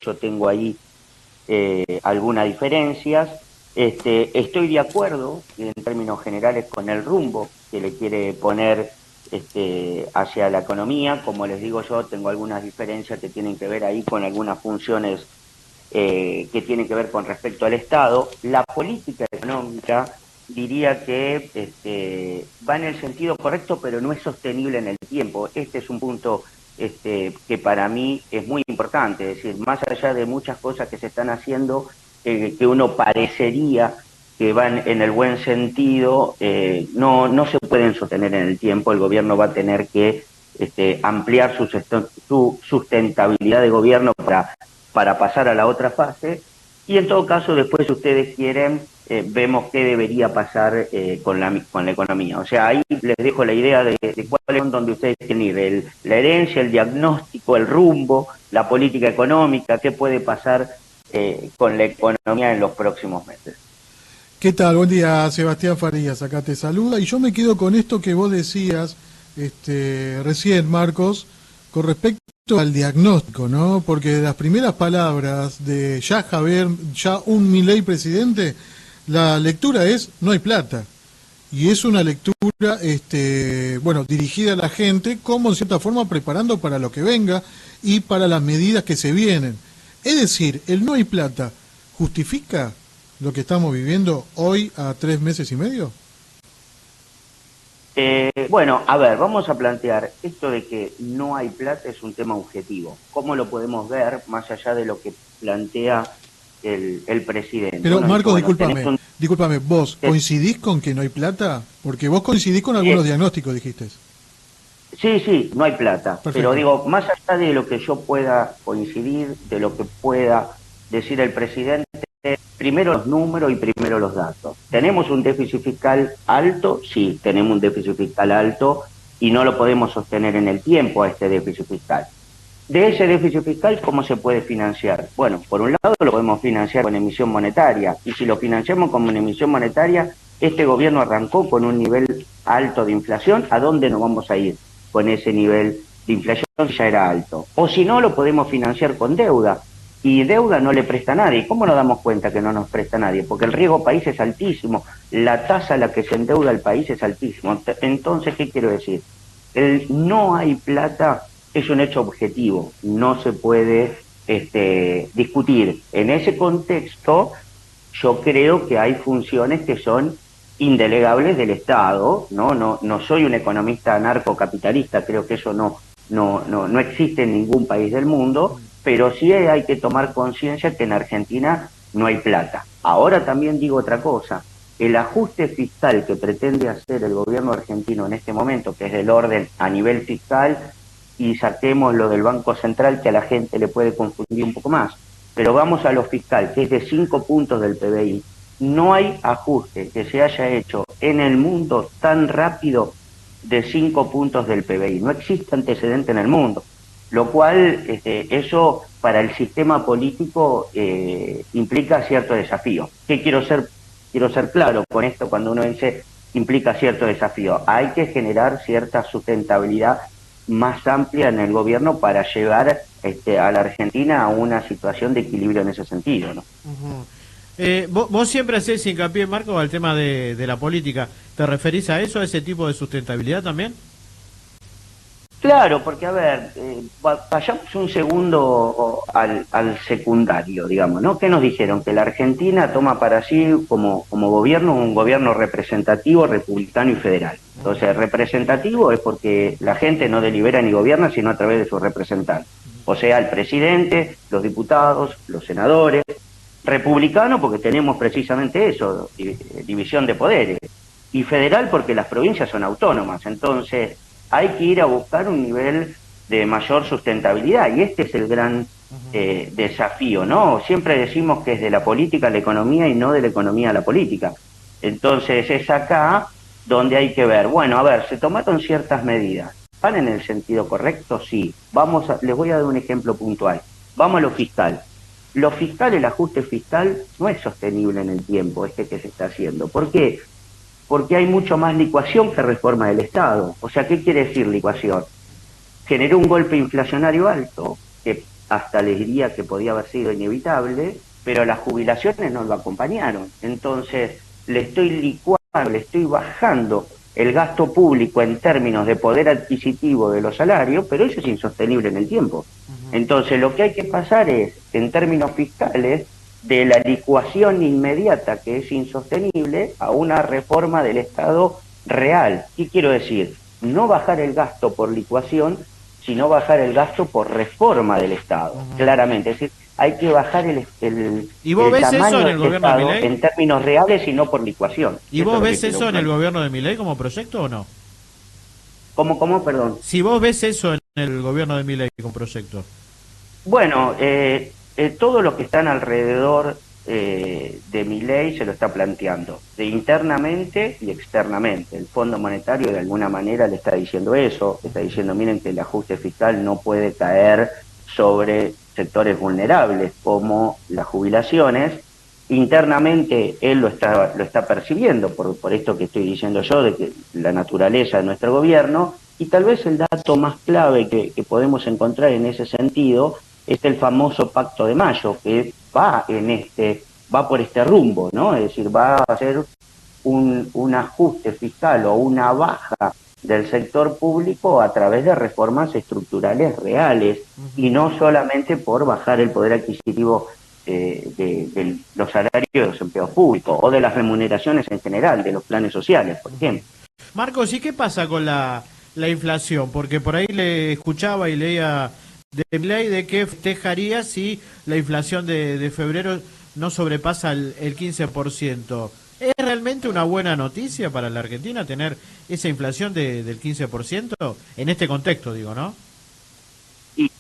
yo tengo ahí algunas diferencias. Estoy de acuerdo en términos generales con el rumbo que le quiere poner hacia la economía. Como les digo yo, tengo algunas diferencias que tienen que ver ahí con algunas funciones que tienen que ver con respecto al Estado. La política económica diría que va en el sentido correcto, pero no es sostenible en el tiempo. Este es un punto que para mí es muy importante, es decir, más allá de muchas cosas que se están haciendo, que uno parecería que van en el buen sentido, no se pueden sostener en el tiempo. El gobierno va a tener que ampliar su sustentabilidad de gobierno para pasar a la otra fase, y en todo caso después, si ustedes quieren, vemos qué debería pasar con la economía. O sea, ahí les dejo la idea de cuál es donde ustedes quieren ir, la herencia, el diagnóstico, el rumbo, la política económica, qué puede pasar con la economía en los próximos meses. ¿Qué tal? Buen día, Sebastián Farías, acá te saluda. Y yo me quedo con esto que vos decías recién, Marcos, con respecto al diagnóstico, ¿no? Porque de las primeras palabras de ya Javier, ya un Milei presidente, la lectura es no hay plata. Y es una lectura, bueno, dirigida a la gente, como en cierta forma preparando para lo que venga y para las medidas que se vienen. Es decir, el no hay plata justifica lo que estamos viviendo hoy a 3 meses y medio. Bueno, a ver, vamos a plantear esto de que no hay plata es un tema objetivo. ¿Cómo lo podemos ver más allá de lo que plantea el presidente? Pero Uno dice, Marcos, bueno, tenés discúlpame, ¿vos coincidís con que no hay plata? Porque vos coincidís con algunos eh, diagnósticos, dijiste. sí, sí, no hay plata, pero Perfecto. digo, más allá de lo que yo pueda coincidir, de lo que pueda decir el presidente, primero los números y primero los datos. ¿Tenemos un déficit fiscal alto? Sí, tenemos un déficit fiscal alto y no lo podemos sostener en el tiempo a este déficit fiscal. De ese déficit fiscal, ¿cómo se puede financiar? Bueno, por un lado lo podemos financiar con emisión monetaria, y si lo financiamos con una emisión monetaria, este gobierno arrancó con un nivel alto de inflación. ¿A dónde nos vamos a ir con ese nivel de inflación que ya era alto? O si no, lo podemos financiar con deuda, y deuda no le presta a nadie. ¿Cómo nos damos cuenta que no nos presta a nadie? Porque el riesgo país es altísimo, la tasa a la que se endeuda el país es altísimo. Entonces, ¿qué quiero decir? El no hay plata es un hecho objetivo, no se puede discutir. En ese contexto, yo creo que hay funciones que son indelegables del Estado, no soy un economista anarcocapitalista, creo que eso no existe en ningún país del mundo, pero sí hay que tomar conciencia que en Argentina no hay plata. Ahora también digo otra cosa, el ajuste fiscal que pretende hacer el gobierno argentino en este momento, que es del orden a nivel fiscal, y saquemos lo del Banco Central, que a la gente le puede confundir un poco más, pero vamos a lo fiscal, que es de 5 puntos del PBI. No hay ajuste que se haya hecho en el mundo tan rápido de 5 puntos del PBI. No existe antecedente en el mundo, lo cual eso para el sistema político implica cierto desafío. ¿Qué quiero ser claro con esto cuando uno dice implica cierto desafío? Hay que generar cierta sustentabilidad más amplia en el gobierno para llevar a la Argentina a una situación de equilibrio en ese sentido, ¿no? Ujú. Vos siempre hacés hincapié, Marco, al tema de la política. ¿Te referís a eso, a ese tipo de sustentabilidad también? Claro, porque a ver, vayamos un segundo al secundario, digamos, ¿no? ¿Qué nos dijeron? Que la Argentina toma para sí como gobierno un gobierno representativo, republicano y federal. Entonces, representativo es porque la gente no delibera ni gobierna, sino a través de sus representantes. O sea, el presidente, los diputados, los senadores. Republicano porque tenemos precisamente eso, división de poderes. Y federal porque las provincias son autónomas. Entonces, hay que ir a buscar un nivel de mayor sustentabilidad, y este es el gran desafío, ¿no? Siempre decimos que es de la política a la economía y no de la economía a la política. Entonces es acá donde hay que ver, bueno, a ver, se tomaron ciertas medidas, ¿van en el sentido correcto? Sí. Les voy a dar un ejemplo puntual. Vamos a lo fiscal. Lo fiscal, el ajuste fiscal, no es sostenible en el tiempo, que se está haciendo. ¿Por qué? Porque hay mucho más licuación que reforma del Estado. O sea, ¿qué quiere decir licuación? Generó un golpe inflacionario alto, que hasta les diría que podía haber sido inevitable, pero las jubilaciones no lo acompañaron. Entonces, le estoy licuando, le estoy bajando el gasto público en términos de poder adquisitivo de los salarios, pero eso es insostenible en el tiempo. Entonces, lo que hay que pasar es, en términos fiscales, de la licuación inmediata, que es insostenible, a una reforma del Estado real. ¿Qué quiero decir? No bajar el gasto por licuación, sino bajar el gasto por reforma del Estado, claramente. Es decir, hay que bajar ¿Y vos el ves eso tamaño en el del gobierno de Estado Milei? en términos reales y no por licuación. ¿Y vos ves eso en el gobierno de Milei como proyecto o no? ¿Cómo, perdón? Si vos ves eso en el gobierno de Milei como proyecto. Bueno, todos los que están alrededor de Milei se lo está planteando, de internamente y externamente. El Fondo Monetario de alguna manera le está diciendo eso, le está diciendo, miren que el ajuste fiscal no puede caer sobre sectores vulnerables como las jubilaciones. Internamente él lo está percibiendo por esto que estoy diciendo yo, de que la naturaleza de nuestro gobierno, y tal vez el dato más clave que podemos encontrar en ese sentido es el famoso Pacto de Mayo, que va por este rumbo, ¿no? Es decir, va a ser un ajuste fiscal o una baja del sector público a través de reformas estructurales reales y no solamente por bajar el poder adquisitivo de los salarios de los empleados públicos o de las remuneraciones en general, de los planes sociales, por ejemplo. Marcos, ¿y qué pasa con la inflación? Porque por ahí le escuchaba y leía de Milei de que festejaría si la inflación de febrero no sobrepasa el 15%. ¿Es realmente una buena noticia para la Argentina tener esa inflación del 15%? En este contexto, digo, ¿no? Y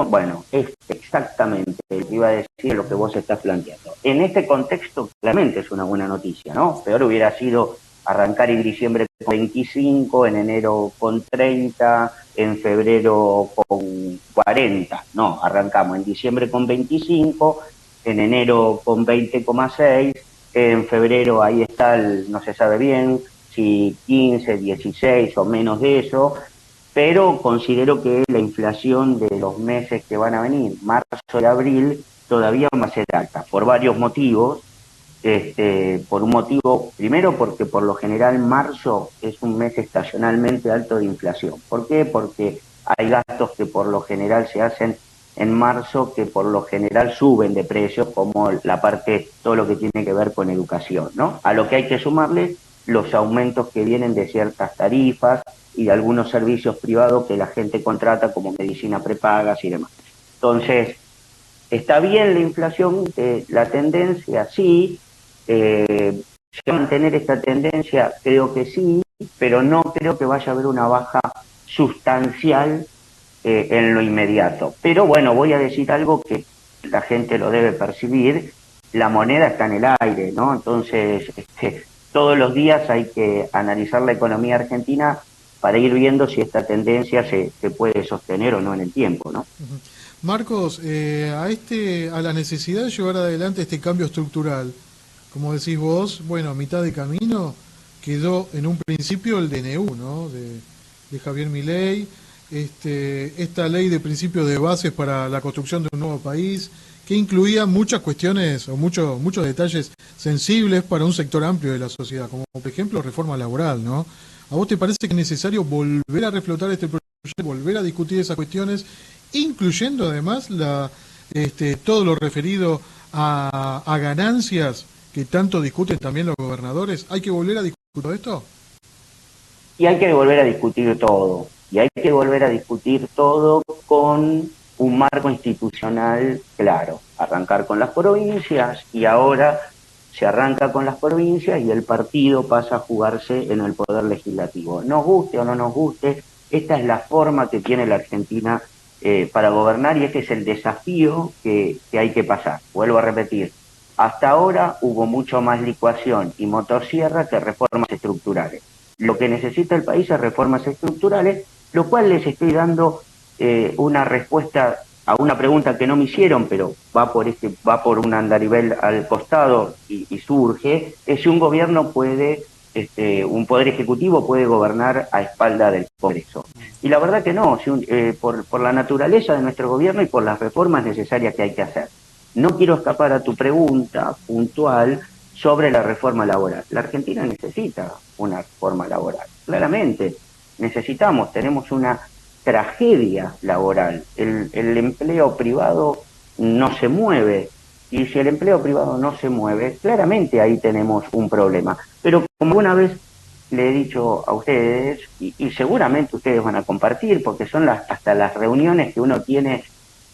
bueno, es exactamente lo que iba a decir lo que vos estás planteando. En este contexto, claramente es una buena noticia, ¿no? Peor hubiera sido arrancar en diciembre con 25, en enero con 30, en febrero con 40. No, arrancamos en diciembre con 25, en enero con 20,6, en febrero ahí está no se sabe bien si 15, 16 o menos de eso, pero considero que la inflación de los meses que van a venir, marzo y abril, todavía va a ser alta, por varios motivos. Por un motivo, primero porque por lo general marzo es un mes estacionalmente alto de inflación. ¿Por qué? Porque hay gastos que por lo general se hacen en marzo que por lo general suben de precios, como la parte, todo lo que tiene que ver con educación, ¿no? A lo que hay que sumarle los aumentos que vienen de ciertas tarifas y de algunos servicios privados que la gente contrata como medicina prepagas y demás. Entonces, ¿está bien la inflación? La tendencia sí. ¿Se va a mantener esta tendencia? Creo que sí, pero no creo que vaya a haber una baja sustancial en lo inmediato. Pero bueno, voy a decir algo que la gente lo debe percibir: la moneda está en el aire, ¿no? Entonces, todos los días hay que analizar la economía argentina para ir viendo si esta tendencia se puede sostener o no en el tiempo, ¿no? Marcos, a la necesidad de llevar adelante este cambio estructural, como decís vos, bueno, a mitad de camino quedó en un principio el DNU, ¿no? De Javier Milei, esta ley de principios de bases para la construcción de un nuevo país, que incluía muchas cuestiones o muchos detalles sensibles para un sector amplio de la sociedad, como por ejemplo reforma laboral, ¿no? ¿A vos te parece que es necesario volver a reflotar este proyecto, volver a discutir esas cuestiones, incluyendo además todo lo referido a ganancias que tanto discuten también los gobernadores? ¿Hay que volver a discutir esto? Y hay que volver a discutir todo. Y hay que volver a discutir todo con un marco institucional claro. Arrancar con las provincias, y ahora se arranca con las provincias y el partido pasa a jugarse en el poder legislativo. Nos guste o no nos guste, esta es la forma que tiene la Argentina para gobernar, y este es el desafío que hay que pasar. Vuelvo a repetir, hasta ahora hubo mucho más licuación y motosierra que reformas estructurales. Lo que necesita el país es reformas estructurales, lo cual les estoy dando una respuesta a una pregunta que no me hicieron, pero va por un andarivel al costado y surge, es si un gobierno puede un poder ejecutivo puede gobernar a espalda del Congreso. Y la verdad que no, por la naturaleza de nuestro gobierno y por las reformas necesarias que hay que hacer. No quiero escapar a tu pregunta puntual sobre la reforma laboral. La Argentina necesita una reforma laboral, claramente. Tenemos una tragedia laboral. El empleo privado no se mueve. Y si el empleo privado no se mueve, claramente ahí tenemos un problema. Pero como alguna vez le he dicho a ustedes, y seguramente ustedes van a compartir, porque son hasta las reuniones que uno tiene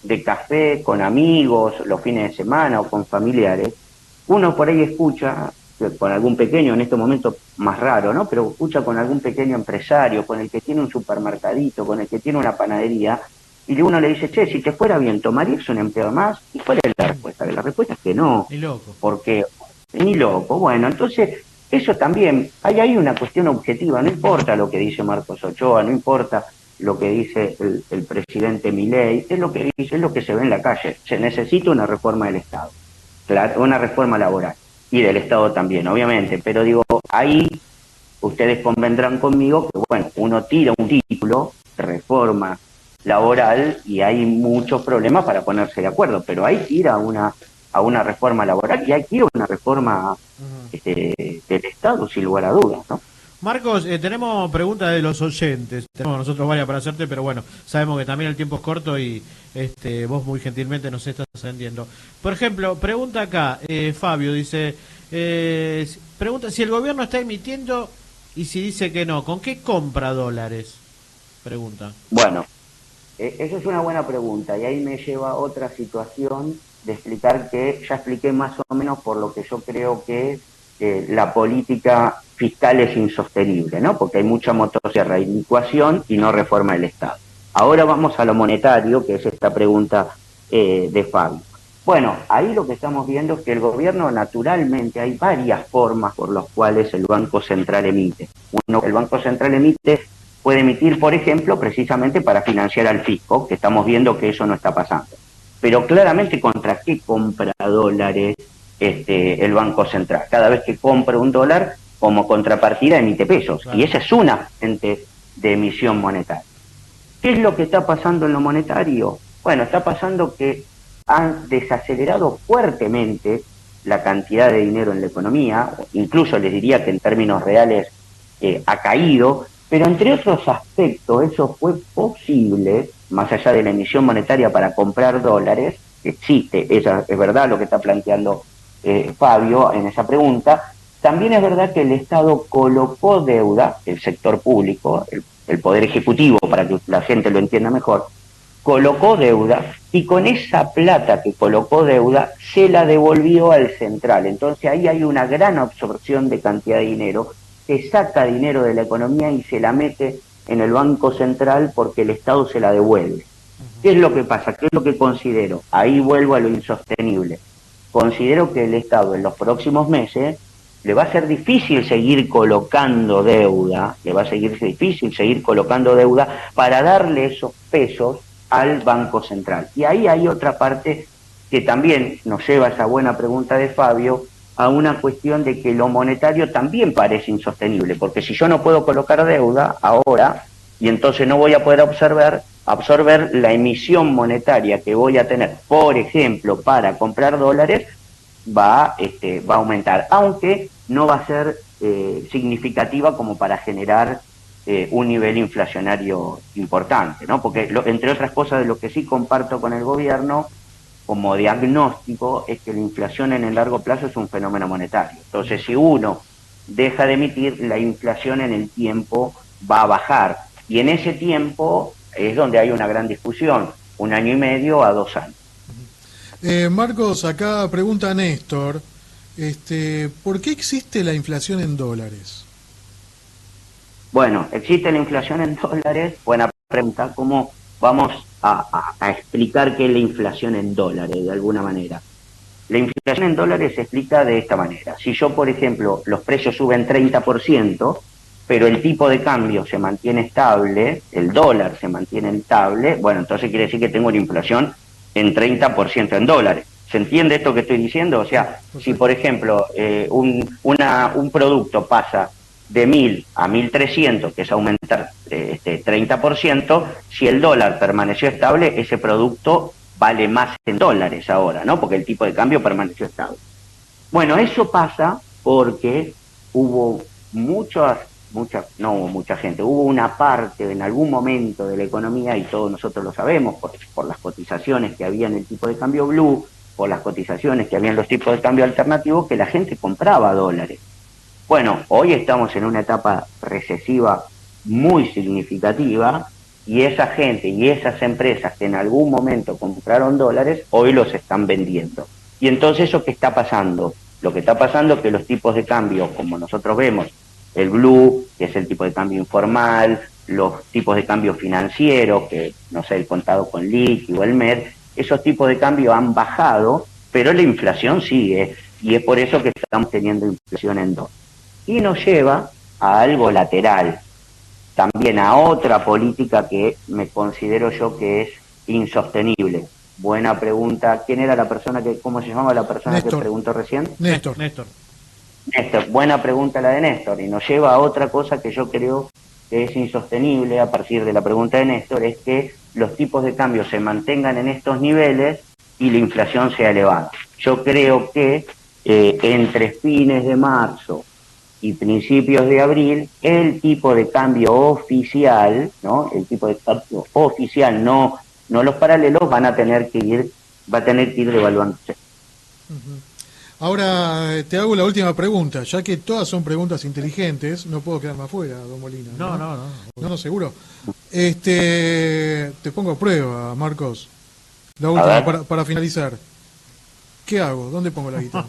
de café con amigos, los fines de semana o con familiares, uno por ahí escucha, con algún pequeño, en este momento más raro, ¿no? Pero escucha con algún pequeño empresario, con el que tiene un supermercadito, con el que tiene una panadería, y uno le dice, che, si te fuera bien, ¿tomarías un empleo más? ¿Y cuál es la respuesta? La respuesta es que no. Ni loco. Porque, ni loco. Bueno, entonces, eso también, hay ahí una cuestión objetiva, no importa lo que dice Marcos Ochoa, no importa lo que dice el presidente Milei, es lo que dice, es lo que se ve en la calle. Se necesita una reforma del Estado, claro, una reforma laboral, y del Estado también, obviamente, pero digo, ahí ustedes convendrán conmigo que, bueno, uno tira un título de reforma laboral y hay muchos problemas para ponerse de acuerdo, pero hay que ir a una reforma laboral y hay que ir a una reforma del Estado, sin lugar a dudas, ¿no? Marcos, tenemos preguntas de los oyentes. Tenemos nosotros varias para hacerte, pero bueno, sabemos que también el tiempo es corto y vos muy gentilmente nos estás atendiendo. Por ejemplo, pregunta acá, Fabio dice, pregunta si el gobierno está emitiendo y si dice que no, ¿con qué compra dólares? Pregunta. Bueno, esa es una buena pregunta y ahí me lleva a otra situación de explicar que ya expliqué más o menos por lo que yo creo que la política fiscal es insostenible, ¿no? Porque hay mucha motosierra y licuación y no reforma del Estado. Ahora vamos a lo monetario, que es esta pregunta de Fabio. Bueno, ahí lo que estamos viendo es que el gobierno, naturalmente, hay varias formas por las cuales el Banco Central emite. El Banco Central puede emitir, por ejemplo, precisamente para financiar al fisco, que estamos viendo que eso no está pasando. Pero claramente, ¿contra qué compra dólares el Banco Central? Cada vez que compra un dólar, como contrapartida emite pesos. Claro. Y esa es una fuente de emisión monetaria. ¿Qué es lo que está pasando en lo monetario? Bueno, está pasando que han desacelerado fuertemente la cantidad de dinero en la economía, incluso les diría que en términos reales ha caído, pero entre otros aspectos eso fue posible, más allá de la emisión monetaria para comprar dólares, existe, esa es verdad lo que está planteando Fabio en esa pregunta. También es verdad que el Estado colocó deuda, el sector público, el Poder Ejecutivo, para que la gente lo entienda mejor, colocó deuda y con esa plata que colocó deuda se la devolvió al central. Entonces ahí hay una gran absorción de cantidad de dinero, que saca dinero de la economía y se la mete en el Banco Central porque el Estado se la devuelve. ¿Qué es lo que pasa? ¿Qué es lo que considero? Ahí vuelvo a lo insostenible. Considero que el Estado en los próximos meses le va a ser difícil seguir colocando deuda, para darle esos pesos al Banco Central. Y ahí hay otra parte que también nos lleva a esa buena pregunta de Fabio, a una cuestión de que lo monetario también parece insostenible, porque si yo no puedo colocar deuda ahora, y entonces no voy a poder absorber la emisión monetaria que voy a tener, por ejemplo, para comprar dólares, va a aumentar, aunque no va a ser significativa como para generar un nivel inflacionario importante, ¿no? Porque entre otras cosas de lo que sí comparto con el gobierno como diagnóstico es que la inflación en el largo plazo es un fenómeno monetario. Entonces, si uno deja de emitir, la inflación en el tiempo va a bajar. Y en ese tiempo es donde hay una gran discusión, 1 año y medio a 2 años. Marcos, acá pregunta Néstor, ¿por qué existe la inflación en dólares? Bueno, existe la inflación en dólares, buena pregunta, ¿cómo vamos a explicar qué es la inflación en dólares de alguna manera? La inflación en dólares se explica de esta manera. Si yo, por ejemplo, los precios suben 30%, pero el tipo de cambio se mantiene estable, el dólar se mantiene estable, bueno, entonces quiere decir que tengo una inflación en 30% en dólares. ¿Se entiende esto que estoy diciendo? O sea, si por ejemplo un producto pasa de 1.000 a 1.300, que es aumentar 30%, si el dólar permaneció estable, ese producto vale más en dólares ahora, ¿no? Porque el tipo de cambio permaneció estable. Bueno, eso pasa porque hubo no hubo mucha gente, hubo una parte en algún momento de la economía, y todos nosotros lo sabemos, por las cotizaciones que había en el tipo de cambio blue, por las cotizaciones que había en los tipos de cambio alternativos, que la gente compraba dólares. Bueno, hoy estamos en una etapa recesiva muy significativa, y esa gente y esas empresas que en algún momento compraron dólares, hoy los están vendiendo. Y entonces, ¿eso qué está pasando? Lo que está pasando es que los tipos de cambio, como nosotros vemos, el blue, que es el tipo de cambio informal, los tipos de cambio financieros, que no sé, el contado con liqui o el MED, esos tipos de cambio han bajado, pero la inflación sigue, y es por eso que estamos teniendo inflación en dólares. Y nos lleva a algo lateral, también a otra política que me considero yo que es insostenible. Buena pregunta. ¿Quién era la persona cómo se llamaba la persona Néstor. que preguntó recién? Néstor. Néstor. Néstor, buena pregunta la de Néstor, y nos lleva a otra cosa que yo creo que es insostenible a partir de la pregunta de Néstor, es que los tipos de cambio se mantengan en estos niveles y la inflación sea elevada. Yo creo que entre fines de marzo y principios de abril, el tipo de cambio oficial, ¿no? El tipo de cambio oficial, no los paralelos, va a tener que ir devaluándose. Ujú. Ahora te hago la última pregunta, ya que todas son preguntas inteligentes, no puedo quedarme afuera, don Molina. No, seguro. Te pongo a prueba, Marcos. La última, para finalizar. ¿Qué hago? ¿Dónde pongo la guitarra?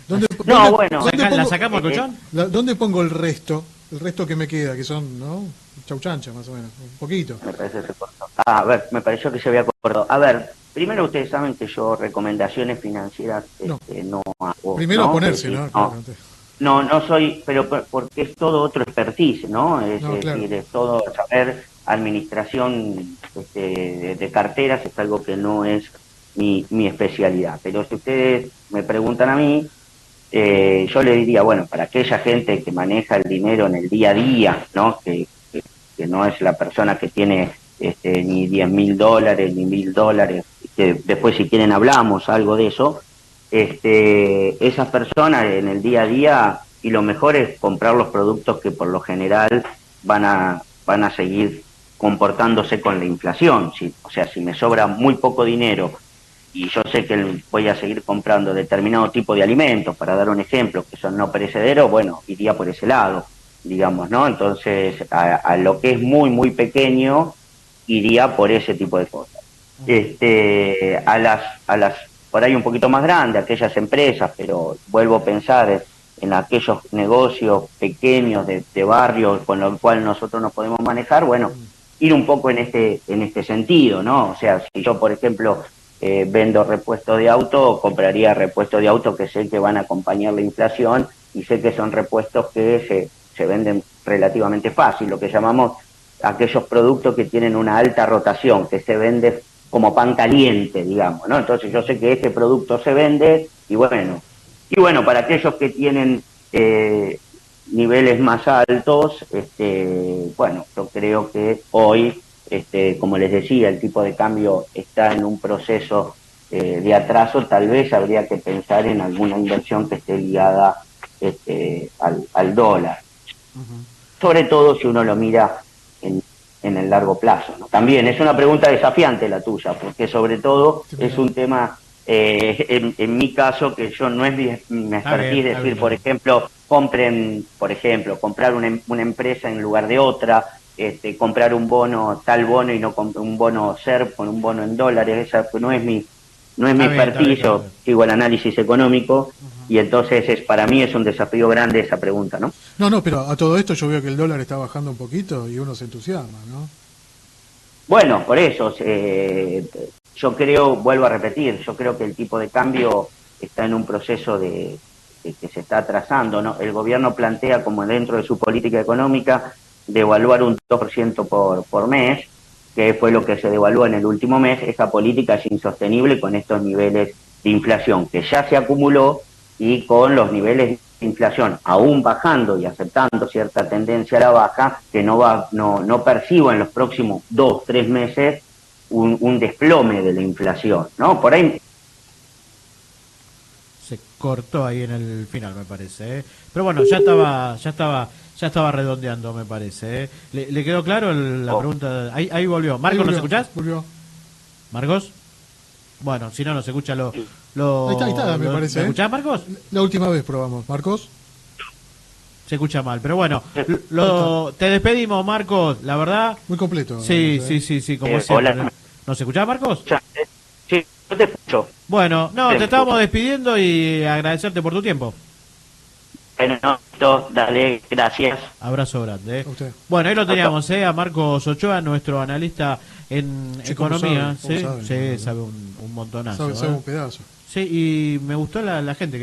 ¿La sacamos al colchón? ¿Dónde pongo el resto? El resto que me queda, que son, ¿no? Chauchancha, más o menos, un poquito. Me parece que se cortó. A ver, me pareció que se había cortado. A ver, primero ustedes saben que yo recomendaciones financieras no hago. Primero ¿no? Ponerse, ¿no? No soy, pero porque es todo otro expertise, ¿no? Decir, es todo saber administración de carteras, es algo que no es mi especialidad. Pero si ustedes me preguntan a mí, yo le diría, bueno, para aquella gente que maneja el dinero en el día a día, ¿no? Que no es la persona que tiene ni $10.000 ni $1.000, que después si quieren hablamos algo de eso, esas personas en el día a día, y lo mejor es comprar los productos que por lo general van a seguir comportándose con la inflación. O sea, si me sobra muy poco dinero y yo sé que voy a seguir comprando determinado tipo de alimentos, para dar un ejemplo, que son no perecederos, bueno, iría por ese lado, digamos, ¿no? Entonces, a lo que es muy, muy pequeño, iría por ese tipo de cosas. A las por ahí un poquito más grandes, aquellas empresas, pero vuelvo a pensar en aquellos negocios pequeños de barrio con los cuales nosotros nos podemos manejar, bueno, ir un poco en este sentido, ¿no? O sea, si yo, por ejemplo, vendo repuestos de auto, compraría repuestos de auto que sé que van a acompañar la inflación, y sé que son repuestos que se venden relativamente fácil, lo que llamamos aquellos productos que tienen una alta rotación, que se vende como pan caliente, digamos, ¿no? Entonces yo sé que ese producto se vende, y bueno, para aquellos que tienen niveles más altos, bueno, yo creo que hoy, como les decía, el tipo de cambio está en un proceso de atraso. Tal vez habría que pensar en alguna inversión que esté ligada al dólar. Sobre todo si uno lo mira en el largo plazo, ¿no? También es una pregunta desafiante la tuya, porque sobre todo es un tema, en mi caso, que yo no es mi expertise, decir, por ejemplo, comprar una empresa en lugar de otra, comprar un bono, tal bono, y no un bono SERP con un bono en dólares. Esa no es mi expertise. Yo sigo el análisis económico, y entonces para mí es un desafío grande esa pregunta, ¿no? No, pero a todo esto yo veo que el dólar está bajando un poquito y uno se entusiasma, ¿no? Bueno, por eso, yo creo, vuelvo a repetir, yo creo que el tipo de cambio está en un proceso de que se está atrasando, ¿no? El gobierno plantea, como dentro de su política económica, devaluar un 2% por mes, que fue lo que se devaluó en el último mes. Esa política es insostenible con estos niveles de inflación, que ya se acumuló y con los niveles de inflación aún bajando y aceptando cierta tendencia a la baja, que no percibo en los próximos 2-3 meses un desplome de la inflación, ¿no? Por ahí Se cortó ahí en el final, me parece, ¿eh? Pero bueno, ya estaba redondeando, me parece, ¿eh? ¿Le quedó claro la pregunta? Ahí volvió. Marcos, ¿nos escuchás? Volvió. ¿Marcos? Bueno, si no, nos escucha Ahí está, me parece. ¿Me escuchás, Marcos? La última vez probamos. ¿Marcos? Se escucha mal, pero bueno, te despedimos, Marcos, la verdad. Muy completo. Sí, como siempre. hola. ¿Nos escuchás, Marcos? Sí, yo te escucho. Bueno, te estábamos despidiendo y agradecerte por tu tiempo. Bueno, dale, gracias. Abrazo grande. A usted. Bueno, ahí lo teníamos, a Marcos Ochoa, nuestro analista en economía. ¿Cómo sabe? Sí, sabe un montonazo. Sabe un pedazo. Sí, y me gustó la gente que